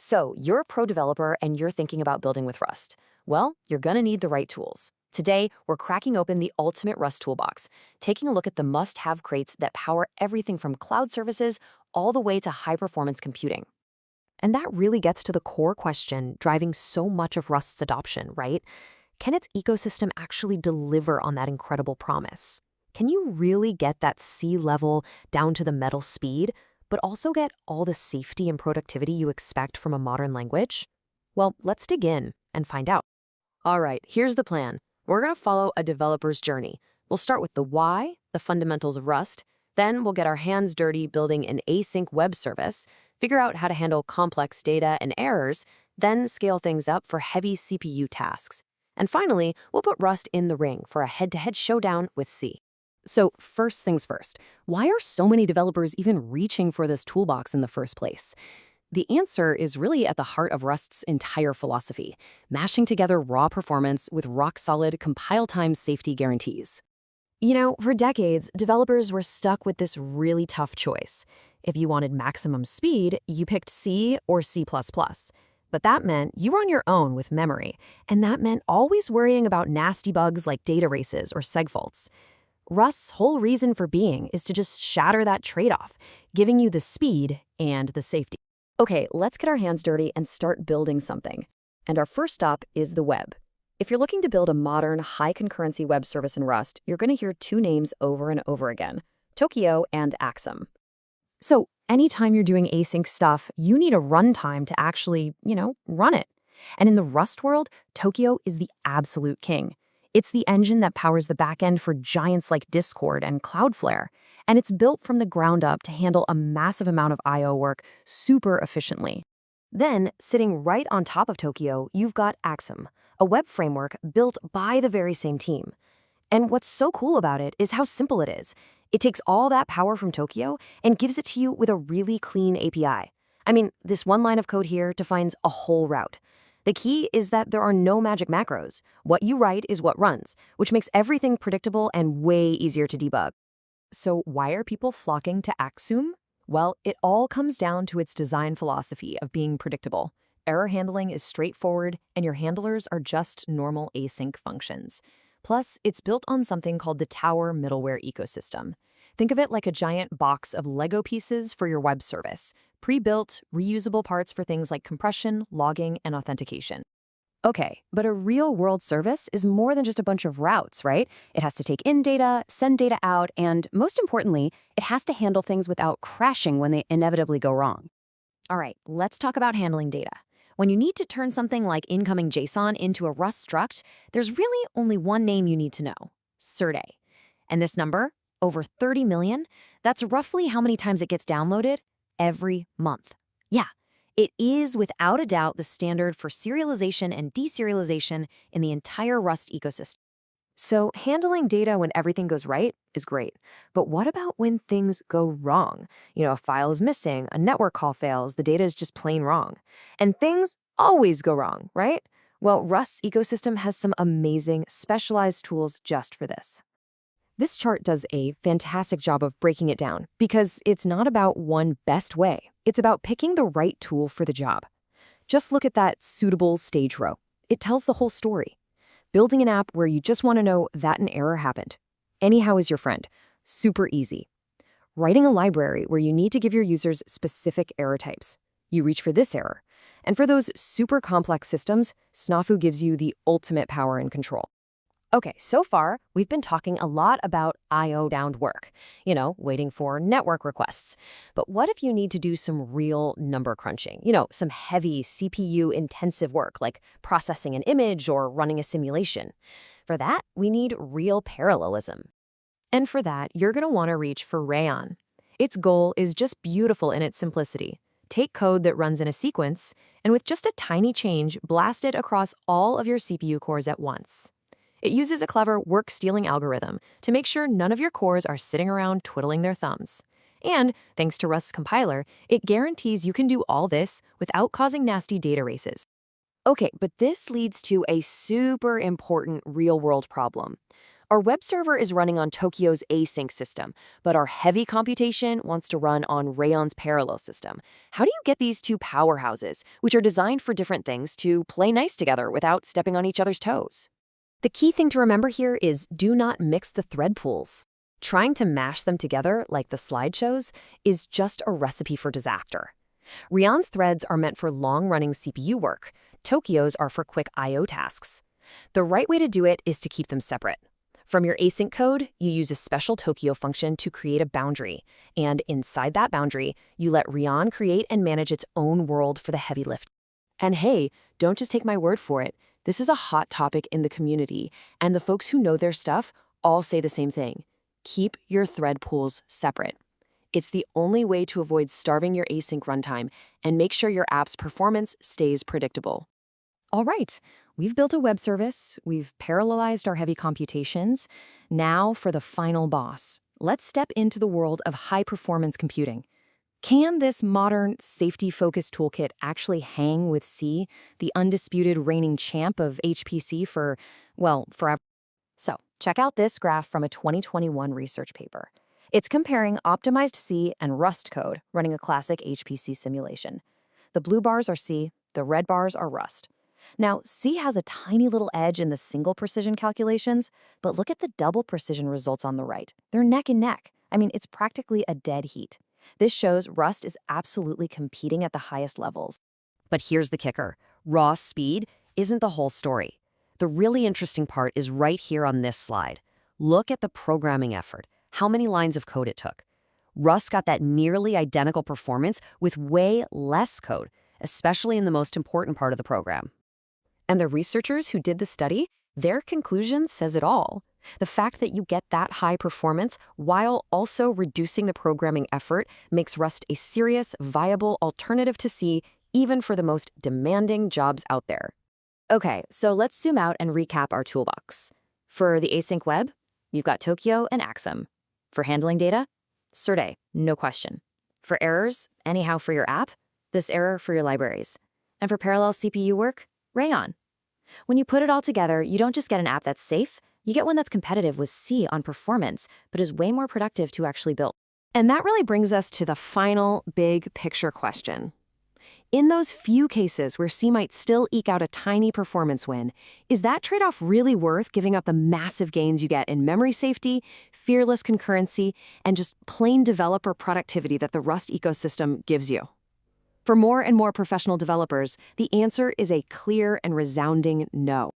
So, you're a pro developer and you're thinking about building with Rust. Well, you're going to need the right tools. Today, we're cracking open the ultimate Rust toolbox, taking a look at the must-have crates that power everything from cloud services all the way to high-performance computing. And that really gets to the core question driving so much of Rust's adoption, right? Can its ecosystem actually deliver on that incredible promise? Can you really get that sea level down to the metal speed, but also get all the safety and productivity you expect from a modern language? Well, let's dig in and find out. All right, here's the plan. We're going to follow a developer's journey. We'll start with the why, the fundamentals of Rust. Then we'll get our hands dirty building an async web service, figure out how to handle complex data and errors, then scale things up for heavy CPU tasks. And finally, we'll put Rust in the ring for a head-to-head showdown with C. So first things first, why are so many developers even reaching for this toolbox in the first place? The answer is really at the heart of Rust's entire philosophy, mashing together raw performance with rock-solid compile-time safety guarantees. For decades, developers were stuck with this really tough choice. If you wanted maximum speed, you picked C or C++. But that meant you were on your own with memory, and that meant always worrying about nasty bugs like data races or segfaults. Rust's whole reason for being is to just shatter that trade-off, giving you the speed and the safety. Okay, let's get our hands dirty and start building something. And our first stop is the web. If you're looking to build a modern, high-concurrency web service in Rust, you're going to hear two names over and over again, Tokio and Axum. So anytime you're doing async stuff, you need a runtime to actually, run it. And in the Rust world, Tokio is the absolute king. It's the engine that powers the backend for giants like Discord and Cloudflare, and it's built from the ground up to handle a massive amount of I/O work super efficiently. Then, sitting right on top of Tokio, you've got Axum, a web framework built by the very same team. And what's so cool about it is how simple it is. It takes all that power from Tokio and gives it to you with a really clean API. I mean, this one line of code here defines a whole route. The key is that there are no magic macros. What you write is what runs, which makes everything predictable and way easier to debug. So why are people flocking to Axum? Well, it all comes down to its design philosophy of being predictable. Error handling is straightforward, and your handlers are just normal async functions. Plus, it's built on something called the Tower middleware ecosystem. Think of it like a giant box of Lego pieces for your web service, pre-built, reusable parts for things like compression, logging, and authentication. Okay, but a real-world service is more than just a bunch of routes, right? It has to take in data, send data out, and most importantly, it has to handle things without crashing when they inevitably go wrong. All right, let's talk about handling data. When you need to turn something like incoming JSON into a Rust struct, there's really only one name you need to know, Serde. And this number, over 30 million, that's roughly how many times it gets downloaded every month. Yeah, it is without a doubt the standard for serialization and deserialization in the entire Rust ecosystem. So handling data when everything goes right is great. But what about when things go wrong? A file is missing, a network call fails, the data is just plain wrong. And things always go wrong, right? Well, Rust's ecosystem has some amazing specialized tools just for this. This chart does a fantastic job of breaking it down because it's not about one best way. It's about picking the right tool for the job. Just look at that suitable stage row. It tells the whole story. Building an app where you just want to know that an error happened. Anyhow is your friend. Super easy. Writing a library where you need to give your users specific error types. You reach for this error. And for those super complex systems, Snafu gives you the ultimate power and control. Okay, so far, we've been talking a lot about I/O-bound work, waiting for network requests. But what if you need to do some real number crunching? Some heavy CPU-intensive work, like processing an image or running a simulation. For that, we need real parallelism. And for that, you're going to want to reach for Rayon. Its goal is just beautiful in its simplicity. Take code that runs in a sequence, and with just a tiny change, blast it across all of your CPU cores at once. It uses a clever work-stealing algorithm to make sure none of your cores are sitting around twiddling their thumbs. And, thanks to Rust's compiler, it guarantees you can do all this without causing nasty data races. Okay, but this leads to a super important real-world problem. Our web server is running on Tokyo's async system, but our heavy computation wants to run on Rayon's parallel system. How do you get these two powerhouses, which are designed for different things, to play nice together without stepping on each other's toes? The key thing to remember here is do not mix the thread pools. Trying to mash them together like the slide shows is just a recipe for disaster. Rayon's threads are meant for long-running CPU work. Tokyo's are for quick I/O tasks. The right way to do it is to keep them separate. From your async code, you use a special Tokyo function to create a boundary, and inside that boundary, you let Rayon create and manage its own world for the heavy lift. And hey, don't just take my word for it. This is a hot topic in the community, and the folks who know their stuff all say the same thing. Keep your thread pools separate. It's the only way to avoid starving your async runtime and make sure your app's performance stays predictable. All right, we've built a web service, we've parallelized our heavy computations. Now for the final boss. Let's step into the world of high-performance computing. Can this modern, safety-focused toolkit actually hang with C, the undisputed reigning champ of HPC for, well, forever? So, check out this graph from a 2021 research paper. It's comparing optimized C and Rust code running a classic HPC simulation. The blue bars are C, the red bars are Rust. Now, C has a tiny little edge in the single precision calculations, but look at the double precision results on the right. They're neck and neck. I mean, it's practically a dead heat. This shows Rust is absolutely competing at the highest levels. But here's the kicker. Raw speed isn't the whole story. The really interesting part is right here on this slide. Look at the programming effort, how many lines of code it took. Rust got that nearly identical performance with way less code, especially in the most important part of the program. And the researchers who did the study, their conclusion says it all. The fact that you get that high performance while also reducing the programming effort makes Rust a serious, viable alternative to C, even for the most demanding jobs out there. Okay, so let's zoom out and recap our toolbox. For the async web, you've got Tokyo and Axum. For handling data, Serde, no question. For errors, anyhow for your app, this error for your libraries. And for parallel CPU work, Rayon. When you put it all together, you don't just get an app that's safe, you get one that's competitive with C on performance, but is way more productive to actually build. And that really brings us to the final big picture question. In those few cases where C might still eke out a tiny performance win, is that trade-off really worth giving up the massive gains you get in memory safety, fearless concurrency, and just plain developer productivity that the Rust ecosystem gives you? For more and more professional developers, the answer is a clear and resounding no.